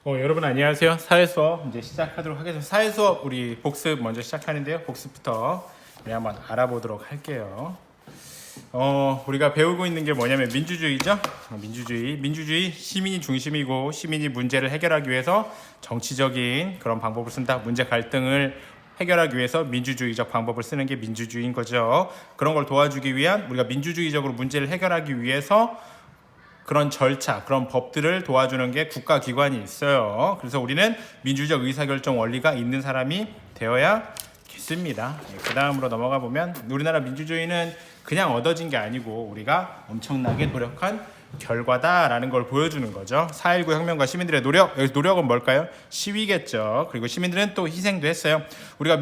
여러분 안녕하세요. 사회 수업 이제 시작하도록 하겠습니다. 사회 수업 우리 복습 먼저 시작하는데요. 복습부터 한번 알아보도록 할게요. 우리가 배우고 있는 게 뭐냐면 민주주의죠. 민주주의 시민이 중심이고 시민이 문제를 해결하기 위해서 정치적인 그런 방법을 쓴다. 문제 갈등을 해결하기 위해서 민주주의적 방법을 쓰는 게 민주주의인 거죠. 그런 걸 도와주기 위한 우리가 민주주의적으로 문제를 해결하기 위해서 그런 절차, 그런 법들을 도와주는 게 국가기관이 있어요. 그래서 우리는 민주적 의사결정 원리가 있는 사람이 되어야겠습니다. 그 다음으로 넘어가 보면 우리나라 민주주의는 그냥 얻어진 게 아니고 우리가 엄청나게 노력한 결과다라는 걸 보여주는 거죠. 4.19 혁명과 시민들의 노력, 여기서 노력은 뭘까요? 시위겠죠. 그리고 시민들은 또 희생도 했어요. 우리가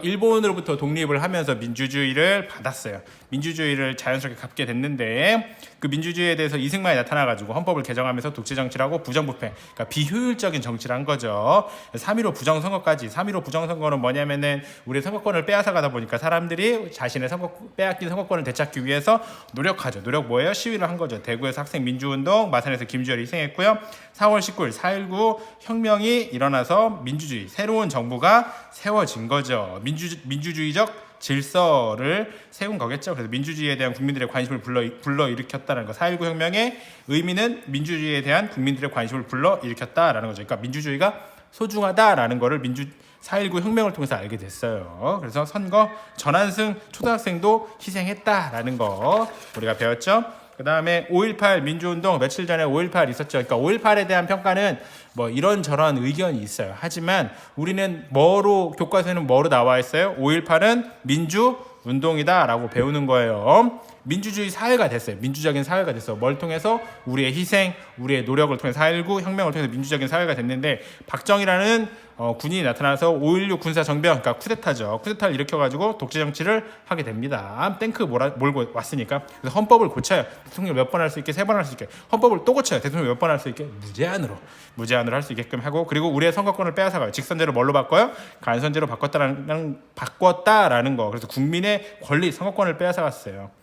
일본으로부터 독립을 하면서 민주주의를 받았어요. 민주주의를 자연스럽게 갖게 됐는데 그 민주주의에 대해서 이승만이 나타나가지고 헌법을 개정하면서 독재정치라고 부정부패, 그러니까 비효율적인 정치를 한 거죠. 3.15 부정선거까지. 3.15 부정선거는 뭐냐면은 우리 선거권을 빼앗아가다 보니까 사람들이 자신의 빼앗긴 선거권을 되찾기 위해서 노력하죠. 노력 뭐예요? 시위를 한 거죠. 대구에서 학생 민주운동, 마산에서 김주열이 희생했고요. 4월 19일 4.19 혁명이 일어나서 민주주의, 새로운 정부가 세워진 거죠. 민주주의적 질서를 세운 거겠죠. 그래서 민주주의에 대한 국민들의 관심을 불러일으켰다는 거. 4.19 혁명의 의미는 민주주의에 대한 국민들의 관심을 불러일으켰다라는 거죠. 그러니까 민주주의가 소중하다라는 거를 4.19 혁명을 통해서 알게 됐어요. 그래서 선거 전환승 초등학생도 희생했다라는 거 우리가 배웠죠. 그 다음에 5.18 민주운동, 며칠 전에 5.18 있었죠. 그러니까 5.18에 대한 평가는 뭐 이런저런 의견이 있어요. 하지만 우리는 교과서에는 뭐로 나와 있어요? 5.18은 민주운동이다 라고 배우는 거예요. 민주주의 사회가 됐어요. 민주적인 사회가 됐어요. 뭘 통해서? 우리의 희생, 우리의 노력을 통해서 4.19 혁명을 통해서 민주적인 사회가 됐는데 박정희라는 군인이 나타나서 5.16 군사정변, 그러니까 쿠데타죠. 쿠데타를 일으켜가지고 독재정치를 하게 됩니다. 탱크 몰고 왔으니까. 그래서 헌법을 고쳐요. 대통령 몇 번 할 수 있게, 3번 할 수 있게. 헌법을 또 고쳐요. 대통령 몇 번 할 수 있게. 무제한으로 할 수 있게끔 하고, 그리고 우리의 선거권을 빼앗아가요. 직선제로 뭘로 바꿔요? 간선제로 바꿨다라는 거. 그래서 국민의 권리, 선거권을 빼앗아갔어요.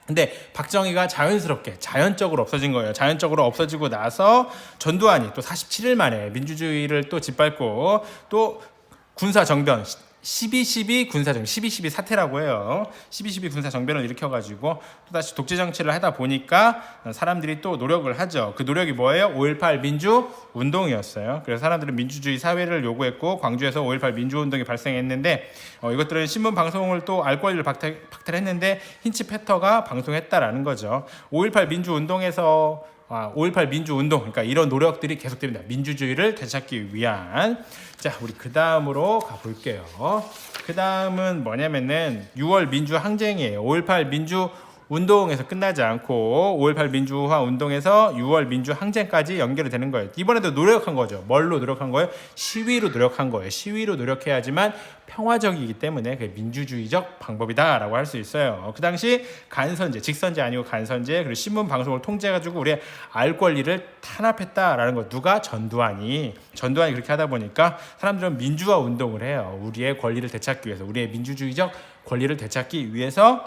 근데 박정희가 자연적으로 없어진 거예요. 자연적으로 없어지고 나서 전두환이 또 47일 만에 민주주의를 또 짓밟고 또 군사정변 12.12 군사정변 12.12 사태라고 해요. 12.12 군사정변을 일으켜가지고 또다시 독재정치를 하다 보니까 사람들이 또 노력을 하죠. 그 노력이 뭐예요? 5.18 민주운동이었어요. 그래서 사람들은 민주주의 사회를 요구했고 광주에서 5.18 민주운동이 발생했는데 이것들은 신문 방송을 또 알 권리를 박탈했는데 힌치페터가 방송했다라는 거죠. 5.18 민주운동에서 5.18 민주운동, 그러니까 이런 노력들이 계속됩니다. 민주주의를 되찾기 위한. 자, 우리 그 다음으로 가볼게요. 그 다음은 뭐냐면은 6월 민주항쟁이에요. 5.18 민주운동에서 끝나지 않고 5.18 민주화 운동에서 6월 민주항쟁까지 연결이 되는 거예요. 이번에도 노력한 거죠. 뭘로 노력한 거예요? 시위로 노력한 거예요. 시위로 노력해야지만 평화적이기 때문에 그게 민주주의적 방법이다라고 할 수 있어요. 그 당시 간선제, 직선제 아니고 간선제, 그리고 신문 방송을 통제해가지고 우리의 알 권리를 탄압했다라는 거. 누가? 전두환이 그렇게 하다 보니까 사람들은 민주화 운동을 해요. 우리의 권리를 되찾기 위해서, 우리의 민주주의적 권리를 되찾기 위해서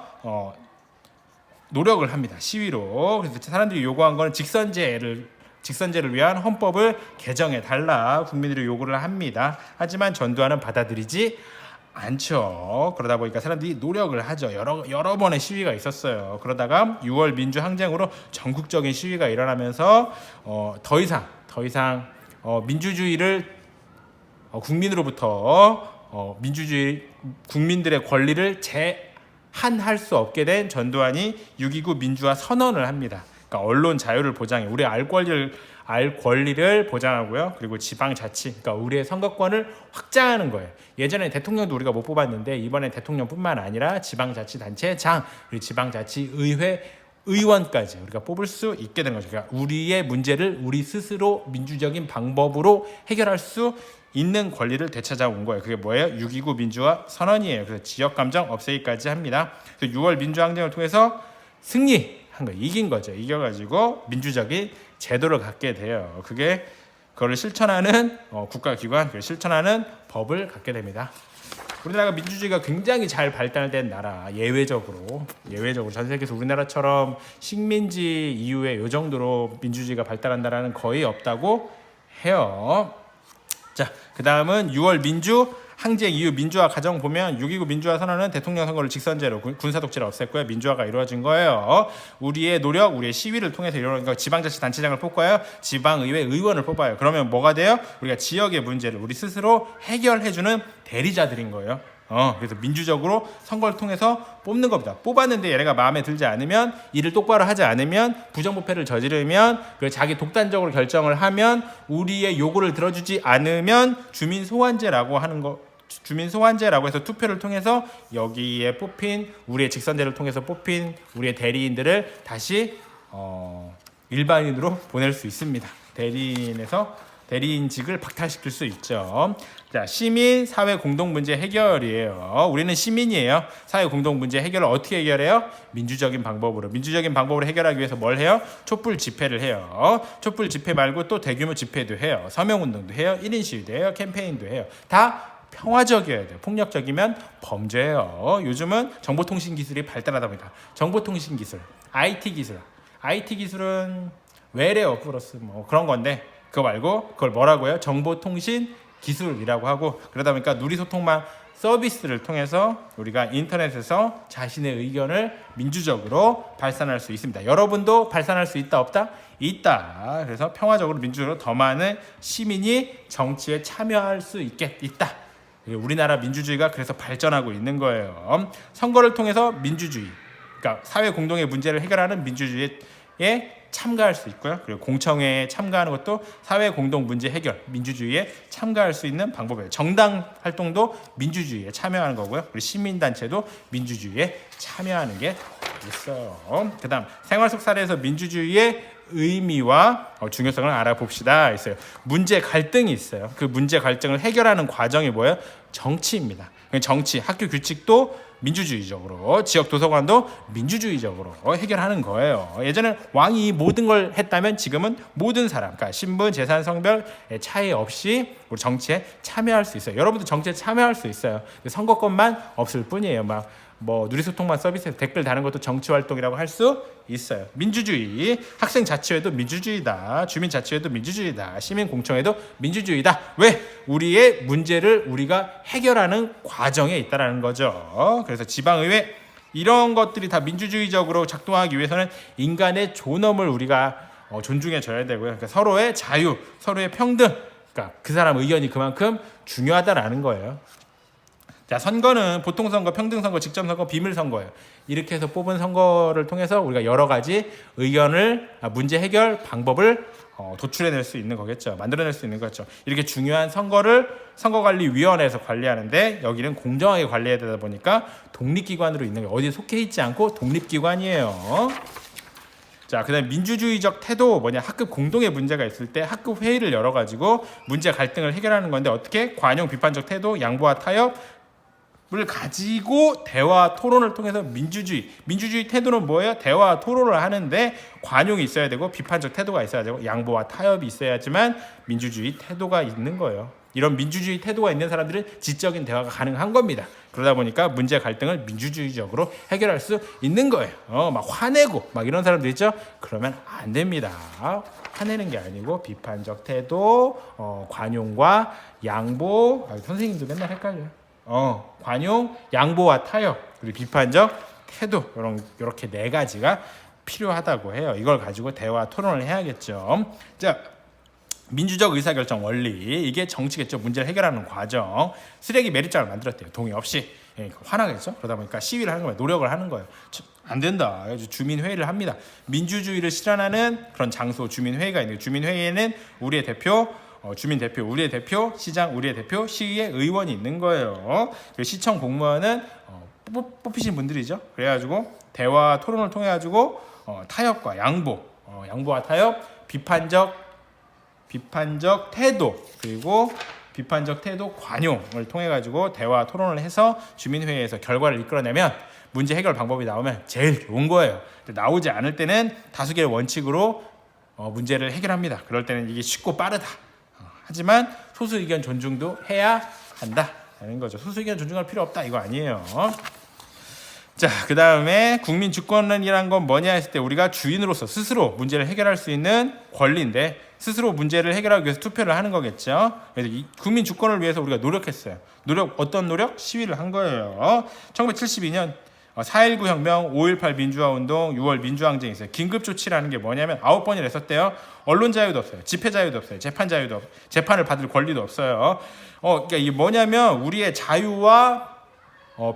노력을 합니다. 시위로. 그래서 사람들이 요구한 건 직선제를 위한 헌법을 개정해 달라 국민들이 요구를 합니다. 하지만 전두환은 받아들이지 않죠. 그러다 보니까 사람들이 노력을 하죠. 여러 번의 시위가 있었어요. 그러다가 6월 민주항쟁으로 전국적인 시위가 일어나면서 더 이상 민주주의를 국민으로부터 국민들의 권리를 제한할 수 없게 된 전두환이 6.29 민주화 선언을 합니다. 그러니까 언론 자유를 보장해, 우리의 알 권리를 보장하고요. 그리고 지방자치, 그러니까 우리의 선거권을 확장하는 거예요. 예전에 대통령도 우리가 못 뽑았는데 이번에 대통령뿐만 아니라 지방자치단체장, 그리고 지방자치의회 의원까지 우리가 뽑을 수 있게 된 거죠. 그러니까 우리의 문제를 우리 스스로 민주적인 방법으로 해결할 수 있는 권리를 되찾아온 거예요. 그게 뭐예요? 6.29 민주화 선언이에요. 그래서 지역감정 없애기까지 합니다. 그래서 6월 민주항쟁을 통해서 승리한 거예요. 이긴 거죠. 이겨가지고 민주적인 제도를 갖게 돼요. 그거를 실천하는 국가기관, 실천하는 법을 갖게 됩니다. 우리나라가 민주주의가 굉장히 잘 발달된 나라, 예외적으로 전 세계에서 우리나라처럼 식민지 이후에 이 정도로 민주주의가 발달한다라는 거의 없다고 해요. 자, 그 다음은 6월 민주 항쟁 이후 민주화 과정 보면 6.29 민주화 선언은 대통령 선거를 직선제로 군사독재를 없앴고요. 민주화가 이루어진 거예요. 우리의 노력, 우리의 시위를 통해서 이루어진 거. 지방자치단체장을 뽑아요. 지방의회 의원을 뽑아요. 그러면 뭐가 돼요? 우리가 지역의 문제를 우리 스스로 해결해주는 대리자들인 거예요. 그래서 민주적으로 선거를 통해서 뽑는 겁니다. 뽑았는데 얘네가 마음에 들지 않으면, 일을 똑바로 하지 않으면, 부정부패를 저지르면, 자기 독단적으로 결정을 하면, 우리의 요구를 들어주지 않으면 주민소환제라고 하는 거, 주민소환제라고 해서 투표를 통해서 여기에 뽑힌, 우리의 직선제를 통해서 뽑힌 우리의 대리인들을 다시 일반인으로 보낼 수 있습니다. 대리인직을 박탈시킬 수 있죠. 자, 시민 사회 공동 문제 해결이에요. 우리는 시민이에요. 사회 공동 문제 해결을 어떻게 해결해요? 민주적인 방법으로 해결하기 위해서 뭘 해요? 촛불 집회를 해요. 촛불 집회 말고 또 대규모 집회도 해요. 서명운동도 해요. 1인 시위도 해요. 캠페인도 해요. 다 평화적이어야 돼요. 폭력적이면 범죄예요. 요즘은 정보통신 기술이 발달하다 보니까 정보통신 기술, IT 기술은 외래어 플러스 뭐 그런 건데, 그거 말고 그걸 뭐라고 해요? 정보통신 기술이라고 하고, 그러다 보니까 누리소통망 서비스를 통해서 우리가 인터넷에서 자신의 의견을 민주적으로 발산할 수 있습니다. 여러분도 발산할 수 있다 없다? 있다. 그래서 평화적으로 민주적으로 더 많은 시민이 정치에 참여할 수 있다. 우리나라 민주주의가 그래서 발전하고 있는 거예요. 선거를 통해서 민주주의, 그러니까 사회 공동의 문제를 해결하는 민주주의에 참가할 수 있고요. 그리고 공청회에 참가하는 것도 사회 공동 문제 해결, 민주주의에 참가할 수 있는 방법이에요. 정당 활동도 민주주의에 참여하는 거고요. 그리고 시민단체도 민주주의에 참여하는 게 있어요. 그 다음 생활 속 사례에서 민주주의의 의미와 중요성을 알아봅시다 있어요. 문제 갈등이 있어요. 그 문제 갈등을 해결하는 과정이 뭐예요? 정치입니다. 정치, 학교 규칙도 민주주의적으로, 지역 도서관도 민주주의적으로 해결하는 거예요. 예전에 왕이 모든 걸 했다면 지금은 모든 사람, 그러니까 신분, 재산, 성별 차이 없이 우리 정치에 참여할 수 있어요. 여러분도 정치에 참여할 수 있어요. 선거권만 없을 뿐이에요. 뭐 누리소통망 서비스에서 댓글 다는 것도 정치활동이라고 할 수 있어요. 민주주의, 학생자치회도 민주주의다. 주민자치회도 민주주의다. 시민공청회도 민주주의다. 왜? 우리의 문제를 우리가 해결하는 과정에 있다는 거죠. 그래서 지방의회, 이런 것들이 다 민주주의적으로 작동하기 위해서는 인간의 존엄을 우리가 존중해 줘야 되고요. 그러니까 서로의 자유, 서로의 평등, 그러니까 그 사람 의견이 그만큼 중요하다라는 거예요. 자, 선거는 보통선거, 평등선거, 직접선거, 비밀선거예요. 이렇게 해서 뽑은 선거를 통해서 우리가 여러 가지 의견을, 문제 해결 방법을 도출해낼 수 있는 거겠죠. 만들어낼 수 있는 거죠. 이렇게 중요한 선거를 선거관리위원회에서 관리하는데, 여기는 공정하게 관리해야 되다 보니까 독립기관으로 있는 거예요. 어디에 속해 있지 않고 독립기관이에요. 자, 그다음에 민주주의적 태도 뭐냐? 학급 공동의 문제가 있을 때 학급 회의를 열어가지고 문제 갈등을 해결하는 건데, 어떻게? 관용, 비판적 태도, 양보와 타협 을 가지고 대화 토론을 통해서 민주주의 태도는 뭐예요? 대화 토론을 하는데 관용이 있어야 되고 비판적 태도가 있어야 되고 양보와 타협이 있어야지만 민주주의 태도가 있는 거예요. 이런 민주주의 태도가 있는 사람들은 지적인 대화가 가능한 겁니다. 그러다 보니까 문제 갈등을 민주주의적으로 해결할 수 있는 거예요. 막 화내고 막 이런 사람들 있죠? 그러면 안 됩니다. 화내는 게 아니고 비판적 태도, 관용과 양보. 선생님도 맨날 헷갈려요. 관용, 양보와 타협, 그리고 비판적 태도, 이렇게 네 가지가 필요하다고 해요. 이걸 가지고 대화 토론을 해야겠죠. 자, 민주적 의사결정 원리, 이게 정치겠죠. 문제를 해결하는 과정. 쓰레기 매립장을 만들었대요. 동의 없이. 화나겠죠. 그러다 보니까 시위를 하는 거예요. 노력을 하는 거예요. 안 된다. 주민회의를 합니다. 민주주의를 실현하는 그런 장소, 주민회의가 있는데, 주민회의에는 우리의 대표, 주민 대표, 우리의 대표, 시장, 우리의 대표, 시의회 의원이 있는 거예요. 시청 공무원은 뽑히신 분들이죠. 그래가지고 대화 토론을 통해 가지고 타협과 양보, 양보와 타협, 비판적 태도, 그리고 비판적 태도, 관용을 통해 가지고 대화 토론을 해서 주민회의에서 결과를 이끌어내면 문제 해결 방법이 나오면 제일 좋은 거예요. 나오지 않을 때는 다수결 원칙으로 문제를 해결합니다. 그럴 때는 이게 쉽고 빠르다. 하지만 소수 의견 존중도 해야 한다. 하는 거죠. 소수 의견 존중할 필요 없다 이거 아니에요. 자, 그 다음에 국민 주권이란 건 뭐냐 했을 때 우리가 주인으로서 스스로 문제를 해결할 수 있는 권리인데 스스로 문제를 해결하기 위해서 투표를 하는 거겠죠. 그래서 이 국민 주권을 위해서 우리가 노력했어요. 어떤 노력? 시위를 한 거예요. 1972년 4.19 혁명, 5.18 민주화 운동, 6월 민주항쟁이 있어요. 긴급 조치라는 게 뭐냐면 9번이나 했었대요. 언론 자유도 없어요. 집회 자유도 없어요. 재판 자유도 없어요. 재판을 받을 권리도 없어요. 그러니까 이게 뭐냐면 우리의 자유와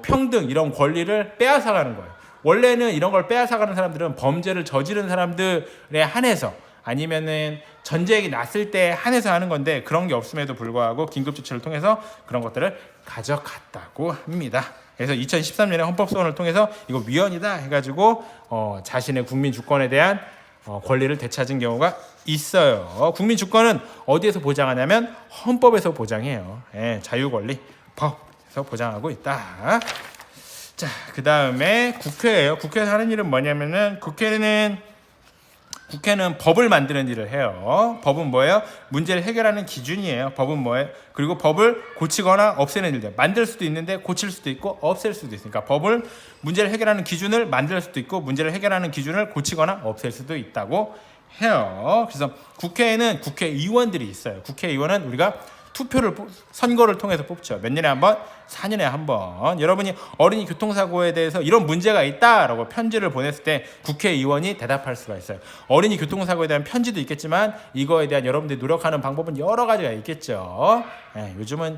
평등 이런 권리를 빼앗아가는 거예요. 원래는 이런 걸 빼앗아가는 사람들은 범죄를 저지른 사람들에 한해서 아니면은 전쟁이 났을 때 한해서 하는 건데 그런 게 없음에도 불구하고 긴급조치를 통해서 그런 것들을 가져갔다고 합니다. 그래서 2013년에 헌법소원을 통해서 이거 위헌이다 해가지고 자신의 국민 주권에 대한 권리를 되찾은 경우가 있어요. 국민 주권은 어디에서 보장하냐면 헌법에서 보장해요. 자유 권리 법에서 보장하고 있다. 자, 그 다음에 국회예요. 국회에서 하는 일은 뭐냐면은 국회는 법을 만드는 일을 해요. 법은 뭐예요? 문제를 해결하는 기준이에요. 법은 뭐예요? 그리고 법을 고치거나 없애는 일들. 만들 수도 있는데 고칠 수도 있고 없앨 수도 있으니까 법을 문제를 해결하는 기준을 만들 수도 있고 문제를 해결하는 기준을 고치거나 없앨 수도 있다고 해요. 그래서 국회에는 국회의원들이 있어요. 국회의원은 우리가 선거를 통해서 뽑죠. 몇 년에 한 번? 4년에 한 번. 여러분이 어린이 교통사고에 대해서 이런 문제가 있다라고 편지를 보냈을 때 국회의원이 대답할 수가 있어요. 어린이 교통사고에 대한 편지도 있겠지만 이거에 대한 여러분들이 노력하는 방법은 여러 가지가 있겠죠. 요즘은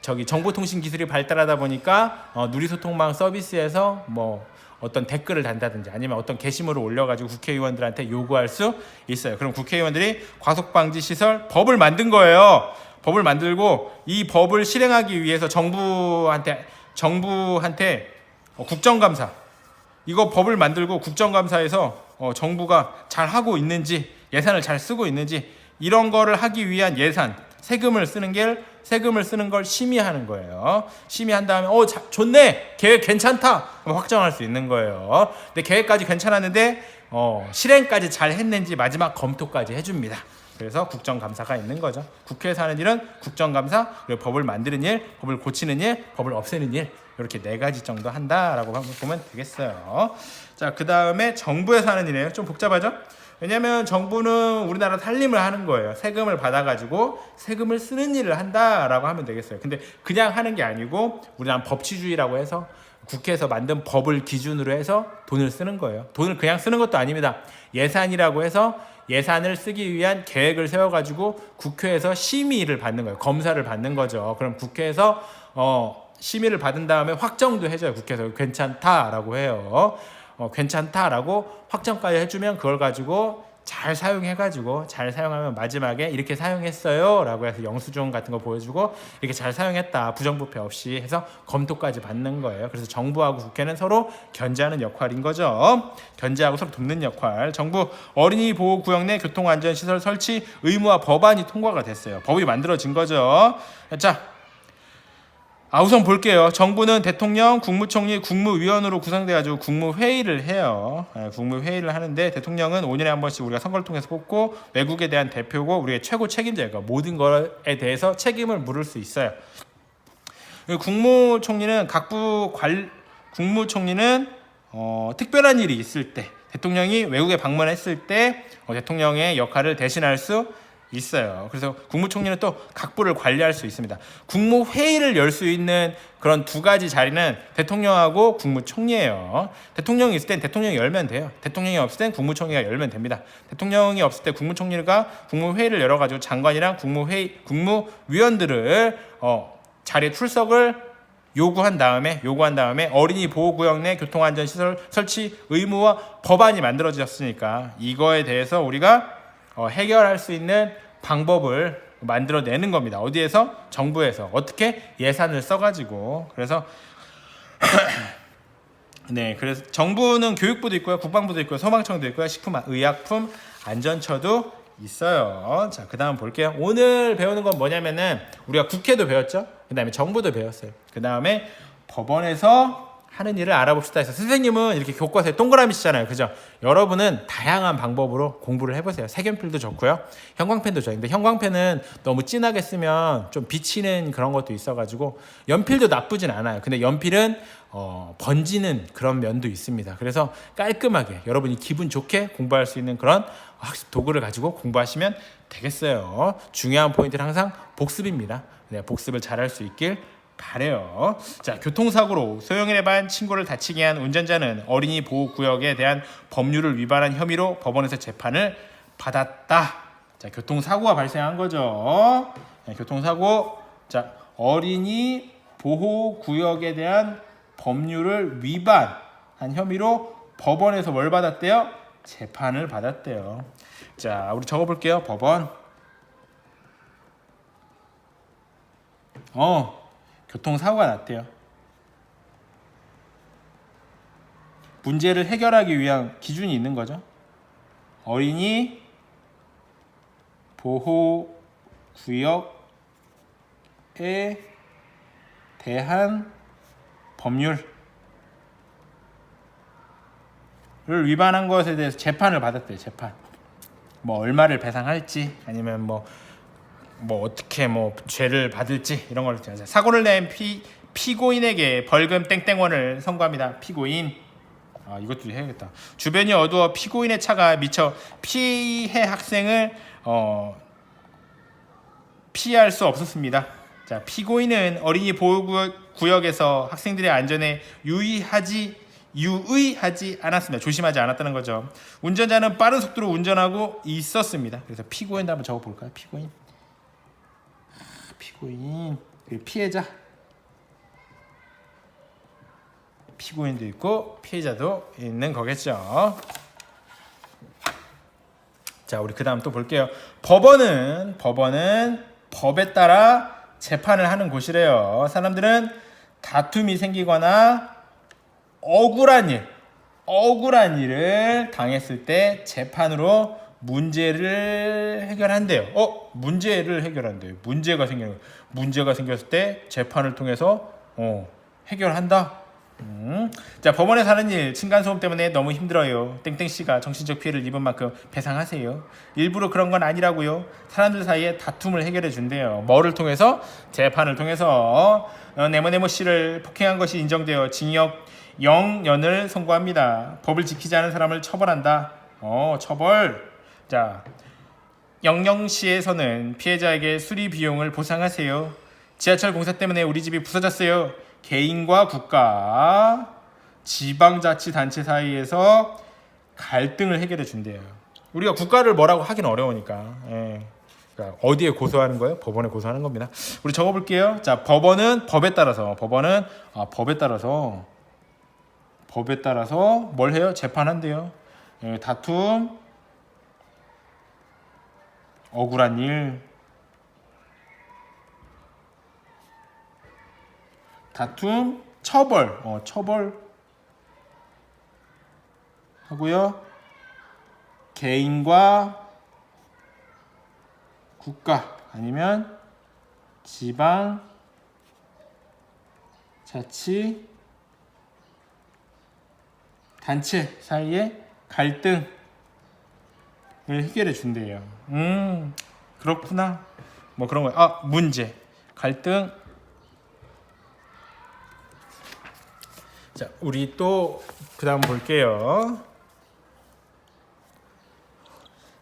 정보통신 기술이 발달하다 보니까 누리소통망 서비스에서 어떤 댓글을 단다든지 아니면 어떤 게시물을 올려가지고 국회의원들한테 요구할 수 있어요. 그럼 국회의원들이 과속방지시설 법을 만든 거예요. 법을 만들고 이 법을 실행하기 위해서 정부한테 국정감사 이거 법을 만들고 국정감사에서 정부가 잘 하고 있는지 예산을 잘 쓰고 있는지 이런 거를 하기 위한 예산 세금을 쓰는 걸 심의하는 거예요. 심의한 다음에 좋네 계획 괜찮다 확정할 수 있는 거예요. 근데 계획까지 괜찮았는데 실행까지 잘 했는지 마지막 검토까지 해줍니다. 그래서 국정감사가 있는 거죠. 국회에서 하는 일은 국정감사, 그리고 법을 만드는 일, 법을 고치는 일, 법을 없애는 일 이렇게 4가지 정도 한다라고 보면 되겠어요. 자, 그 다음에 정부에서 하는 일이에요. 좀 복잡하죠? 왜냐하면 정부는 우리나라 살림을 하는 거예요. 세금을 받아가지고 세금을 쓰는 일을 한다라고 하면 되겠어요. 근데 그냥 하는 게 아니고 우리나라 법치주의라고 해서 국회에서 만든 법을 기준으로 해서 돈을 쓰는 거예요. 돈을 그냥 쓰는 것도 아닙니다. 예산이라고 해서 예산을 쓰기 위한 계획을 세워가지고 국회에서 심의를 받는 거예요. 검사를 받는 거죠. 그럼 국회에서 심의를 받은 다음에 확정도 해줘요. 국회에서 괜찮다라고 해요. 괜찮다라고 확정까지 해주면 그걸 가지고 잘 사용하면 마지막에 이렇게 사용했어요 라고 해서 영수증 같은 거 보여주고 이렇게 잘 사용했다 부정부패 없이 해서 검토까지 받는 거예요. 그래서 정부하고 국회는 서로 견제하는 역할인 거죠. 견제하고 서로 돕는 역할. 정부 어린이 보호구역 내 교통안전시설 설치 의무화 법안이 통과가 됐어요. 법이 만들어진 거죠. 자, 우선 볼게요. 정부는 대통령, 국무총리, 국무위원으로 구성돼가지고 국무회의를 해요. 국무회의를 하는데 대통령은 5년에 한 번씩 우리가 선거를 통해서 뽑고 외국에 대한 대표고 우리의 최고 책임자가 모든 것에 대해서 책임을 물을 수 있어요. 국무총리는 국무총리는 특별한 일이 있을 때 대통령이 외국에 방문했을 때 대통령의 역할을 대신할 수 있어요. 그래서 국무총리는 또 각부를 관리할 수 있습니다. 국무회의를 열 수 있는 그런 2가지 자리는 대통령하고 국무총리예요. 대통령이 있을 땐 대통령이 열면 돼요. 대통령이 없을 땐 국무총리가 열면 됩니다. 대통령이 없을 때 국무총리가 국무회의를 열어가지고 장관이랑 국무위원들을 자리에 출석을 요구한 다음에 어린이 보호구역 내 교통안전시설 설치 의무화 법안이 만들어졌으니까 이거에 대해서 우리가 해결할 수 있는 방법을 만들어내는 겁니다. 어디에서? 정부에서. 어떻게? 예산을 써가지고. 그래서 그래서 정부는 교육부도 있고요, 국방부도 있고요, 소방청도 있고요, 식품의약품 안전처도 있어요. 자, 그 다음 볼게요. 오늘 배우는 건 뭐냐면은 우리가 국회도 배웠죠. 그 다음에 정부도 배웠어요. 그 다음에 법원에서 하는 일을 알아봅시다 해서 선생님은 이렇게 교과서에 동그라미 치잖아요. 그죠? 여러분은 다양한 방법으로 공부를 해보세요. 색연필도 좋고요. 형광펜도 좋아요. 근데 형광펜은 너무 진하게 쓰면 좀 비치는 그런 것도 있어가지고 연필도 나쁘진 않아요. 근데 연필은 번지는 그런 면도 있습니다. 그래서 깔끔하게 여러분이 기분 좋게 공부할 수 있는 그런 학습 도구를 가지고 공부하시면 되겠어요. 중요한 포인트는 항상 복습입니다. 네, 복습을 잘할 수 있길 바래요. 자, 교통사고로 소형인에 반 친구를 다치게 한 운전자는 어린이 보호구역에 대한 법률을 위반한 혐의로 법원에서 재판을 받았다. 자, 교통사고가 발생한 거죠. 네, 교통사고. 자, 어린이 보호구역에 대한 법률을 위반한 혐의로 법원에서 뭘 받았대요? 재판을 받았대요. 자, 우리 적어볼게요. 법원. 교통사고가 났대요. 문제를 해결하기 위한 기준이 있는 거죠. 어린이 보호구역에 대한 법률을 위반한 것에 대해서 재판을 받았대요. 재판. 뭐 얼마를 배상할지 아니면 뭐 어떻게 죄를 받을지 이런 걸 사고를 낸 피고인에게 벌금 땡땡원을 선고합니다. 피고인. 이것도 해야겠다. 주변이 어두워 피고인의 차가 미처 피해 학생을 피할 수 없었습니다. 자, 피고인은 어린이 보호구역에서 학생들의 안전에 유의하지 않았습니다. 조심하지 않았다는 거죠. 운전자는 빠른 속도로 운전하고 있었습니다. 그래서 피고인도 한번 적어볼까요? 피고인, 피해자. 피고인도 있고 피해자도 있는 거겠죠. 자, 우리 그 다음 또 볼게요. 법원은 법에 따라 재판을 하는 곳이래요. 사람들은 다툼이 생기거나 억울한 일을 당했을 때 재판으로 문제를 해결한대요. 문제를 해결한대요. 문제가 생겼을 때 재판을 통해서 해결한다. 자, 법원에서 하는 일, 층간소음 때문에 너무 힘들어요. 땡땡씨가 정신적 피해를 입은 만큼 배상하세요. 일부러 그런 건 아니라고요. 사람들 사이에 다툼을 해결해 준대요. 뭐를 통해서? 재판을 통해서. 네모네모씨를 폭행한 것이 인정되어 징역 0년을 선고합니다. 법을 지키지 않은 사람을 처벌한다. 처벌. 자, 영영시에서는 피해자에게 수리 비용을 보상하세요. 지하철 공사 때문에 우리 집이 부서졌어요. 개인과 국가, 지방자치단체 사이에서 갈등을 해결해 준대요. 우리가 국가를 뭐라고 하긴 어려우니까. 그러니까 어디에 고소하는 거예요? 법원에 고소하는 겁니다. 우리 적어볼게요. 자, 법원은 법에 따라서 뭘 해요? 재판한대요. 다툼, 억울한 일, 다툼, 처벌 하고요. 개인과 국가 아니면 지방 자치 단체 사이의 갈등을 해결해 준대요. 그렇구나. 뭐 그런 거예요. 문제, 갈등. 자, 우리 또 그 다음 볼게요.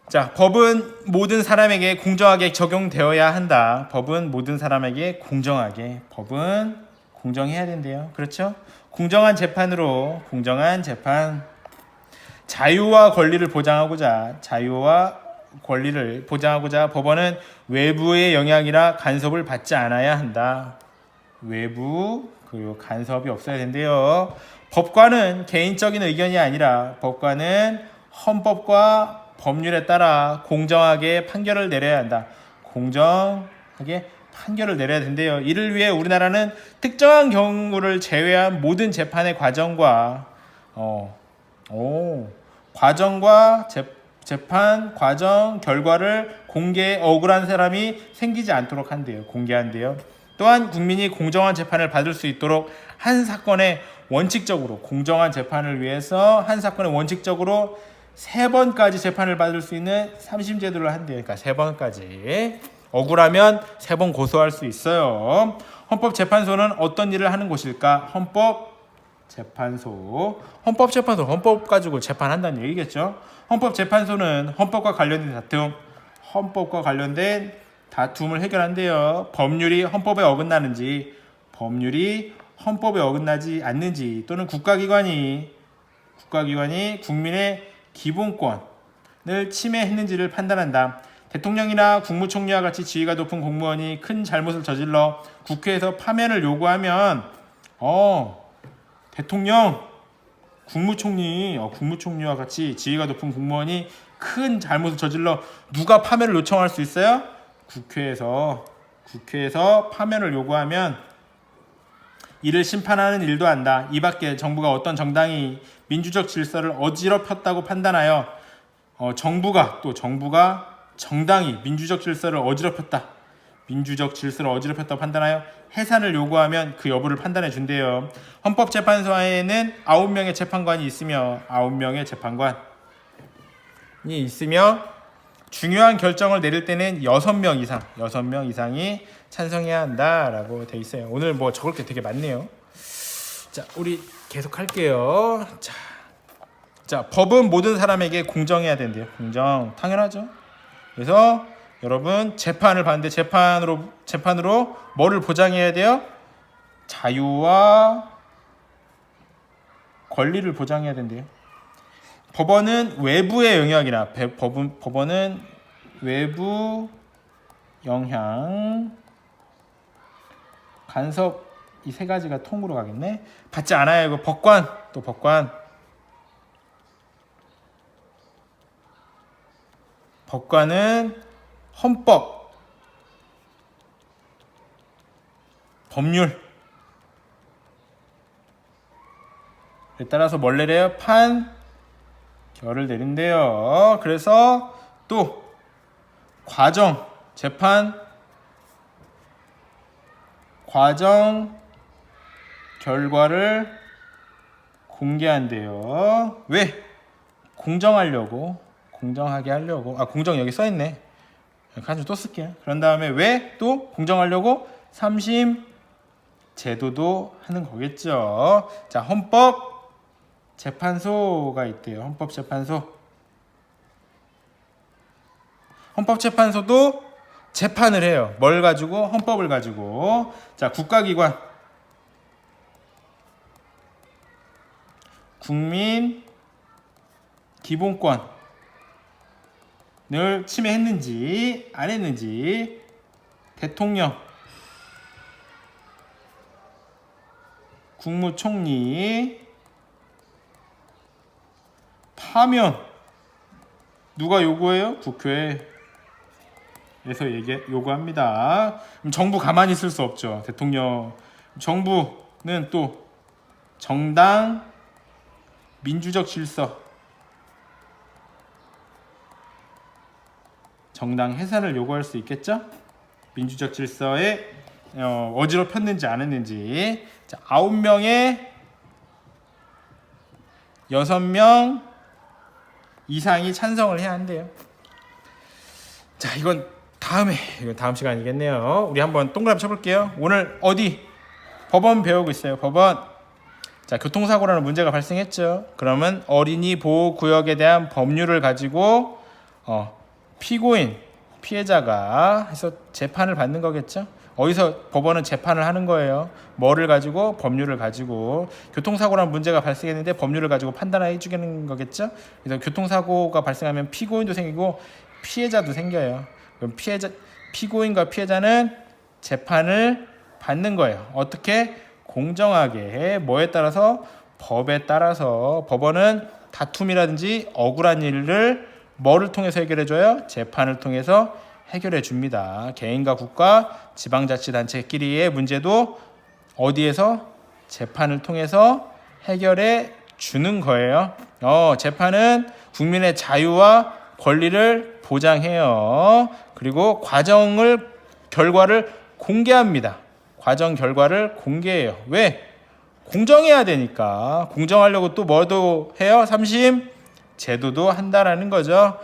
자, 법은 모든 사람에게 공정하게 적용되어야 한다. 법은 모든 사람에게 법은 공정해야 된대요. 그렇죠? 공정한 재판. 자유와 권리를 보장하고자 법원은 외부의 영향이나 간섭을 받지 않아야 한다. 외부 그리고 간섭이 없어야 된대요. 법관은 개인적인 의견이 아니라 법관은 헌법과 법률에 따라 공정하게 판결을 내려야 한다. 공정하게 판결을 내려야 된대요. 이를 위해 우리나라는 특정한 경우를 제외한 모든 재판의 과정과 재판 과정 결과를 공개해 억울한 사람이 생기지 않도록 한대요. 공개한대요. 또한 국민이 공정한 재판을 받을 수 있도록 한 사건의 원칙적으로 공정한 재판을 위해서 한 사건에 원칙적으로 3번까지 재판을 받을 수 있는 3심 제도를 한대요. 그러니까 3번까지. 억울하면 3번 고소할 수 있어요. 헌법재판소는 어떤 일을 하는 곳일까? 헌법재판소. 헌법 가지고 재판한다는 얘기겠죠. 헌법재판소는 헌법과 관련된 다툼을 해결한대요. 법률이 헌법에 어긋나는지, 법률이 헌법에 어긋나지 않는지, 또는 국가기관이 국민의 기본권을 침해했는지를 판단한다. 대통령이나 국무총리와 같이 지위가 높은 공무원이 큰 잘못을 저질러 국회에서 파면을 요구하면 대통령, 국무총리와 같이 지위가 높은 공무원이 큰 잘못을 저질러 누가 파면을 요청할 수 있어요? 국회에서 파면을 요구하면 이를 심판하는 일도 한다. 이 밖에 정부가 어떤 정당이 민주적 질서를 어지럽혔다고 판단하여 정부가 정당이 민주적 질서를 어지럽혔다고 판단하여 해산을 요구하면 그 여부를 판단해 준대요. 헌법재판소에는 9명의 재판관이 있으며 중요한 결정을 내릴 때는 6명 이상이 찬성해야 한다라고 돼 있어요. 오늘 뭐 적을 게 되게 많네요. 자, 우리 계속 할게요. 자, 법은 모든 사람에게 공정해야 된대요. 공정 당연하죠. 그래서 여러분 재판을 받는데 재판으로 뭐를 보장해야 돼요? 자유와 권리를 보장해야 된대요. 법원은 외부의 영향이나 법원은 외부 영향, 간섭, 이 3가지가 통으로 가겠네. 받지 않아요. 이거 법관은 헌법, 법률에 따라서 뭘 내려요? 판결을 내린대요. 그래서 또 재판 과정 결과를 공개한대요. 왜? 공정하게 하려고. 공정 여기 써있네. 간주 또 쓸게요. 그런 다음에 왜 또 공정하려고 3심 제도도 하는 거겠죠. 자, 헌법재판소가 있대요. 헌법재판소도 재판을 해요. 뭘 가지고? 헌법을 가지고. 자, 국가기관. 국민 기본권을 침해했는지 안 했는지, 대통령, 국무총리 파면 누가 요구해요? 국회에서 요구합니다. 정부 가만히 있을 수 없죠. 정부는 또 정당, 민주적 질서, 정당 해산을 요구할 수 있겠죠? 민주적 질서에 어지럽혔는지 안 했는지. 자, 9명에 6명 이상이 찬성을 해야 한대요. 자, 이건 다음 시간이겠네요. 우리 한번 동그라미 쳐볼게요. 오늘 법원 배우고 있어요. 법원. 자, 교통사고라는 문제가 발생했죠. 그러면 어린이 보호구역에 대한 법률을 가지고 피해자가 해서 재판을 받는 거겠죠. 어디서 법원은 재판을 하는 거예요. 뭐를 가지고? 법률을 가지고. 교통사고라는 문제가 발생했는데 법률을 가지고 판단해 주는 거겠죠. 그래서 교통사고가 발생하면 피고인도 생기고 피해자도 생겨요. 그럼 피고인과 피해자는 재판을 받는 거예요. 어떻게? 공정하게. 뭐에 따라서? 법에 따라서. 법원은 다툼이라든지 억울한 일을 뭐를 통해서 해결해줘요? 재판을 통해서 해결해 줍니다. 개인과 국가, 지방자치단체끼리의 문제도 어디에서? 재판을 통해서 해결해 주는 거예요. 재판은 국민의 자유와 권리를 보장해요. 그리고 결과를 공개합니다. 과정 결과를 공개해요. 왜? 공정해야 되니까 공정하려고 또 뭐도 해요? 3심 제도도 한다라는 거죠.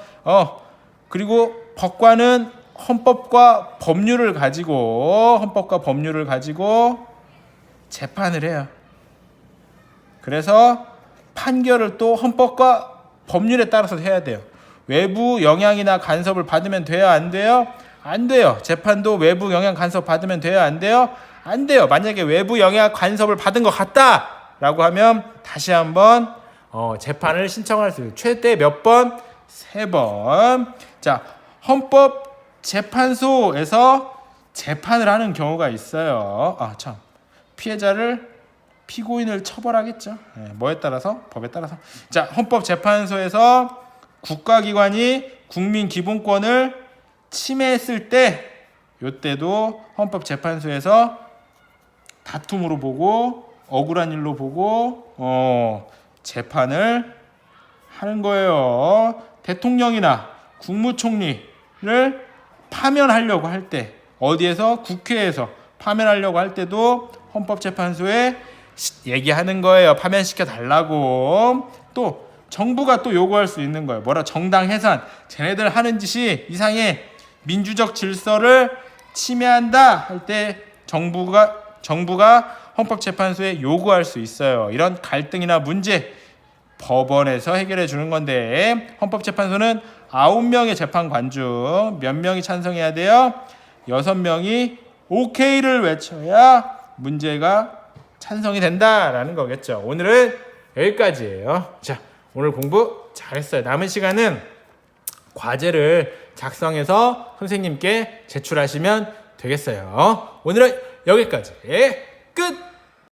그리고 법관은 헌법과 법률을 가지고 재판을 해요. 그래서 판결을 또 헌법과 법률에 따라서 해야 돼요. 외부 영향이나 간섭을 받으면 돼요? 안 돼요? 안 돼요. 재판도 외부 영향 간섭 받으면 돼요? 안 돼요? 안 돼요. 만약에 외부 영향 간섭을 받은 것 같다라고 하면 다시 한번 재판을 신청할 수 있어요. 최대 몇 번? 3번. 자, 헌법재판소에서 재판을 하는 경우가 있어요. 피고인을 처벌하겠죠. 뭐에 따라서? 법에 따라서. 자, 헌법재판소에서 국가기관이 국민 기본권을 침해했을 때, 요때도 헌법재판소에서 다툼으로 보고 억울한 일로 보고 재판을 하는 거예요. 대통령이나 국무총리를 파면하려고 할 때, 어디에서? 국회에서 파면하려고 할 때도 헌법재판소에 얘기하는 거예요. 파면시켜 달라고. 또 정부가 또 요구할 수 있는 거예요. 뭐라? 정당 해산. 쟤네들 하는 짓이 이상해. 민주적 질서를 침해한다 할 때 정부가 헌법재판소에 요구할 수 있어요. 이런 갈등이나 문제 법원에서 해결해 주는 건데, 헌법재판소는 9명의 재판관 중 몇 명이 찬성해야 돼요? 6명이 오케이를 외쳐야 문제가 찬성이 된다라는 거겠죠. 오늘은 여기까지예요. 자, 오늘 공부 잘했어요. 남은 시간은 과제를 작성해서 선생님께 제출하시면 되겠어요. 오늘은 여기까지. 끝!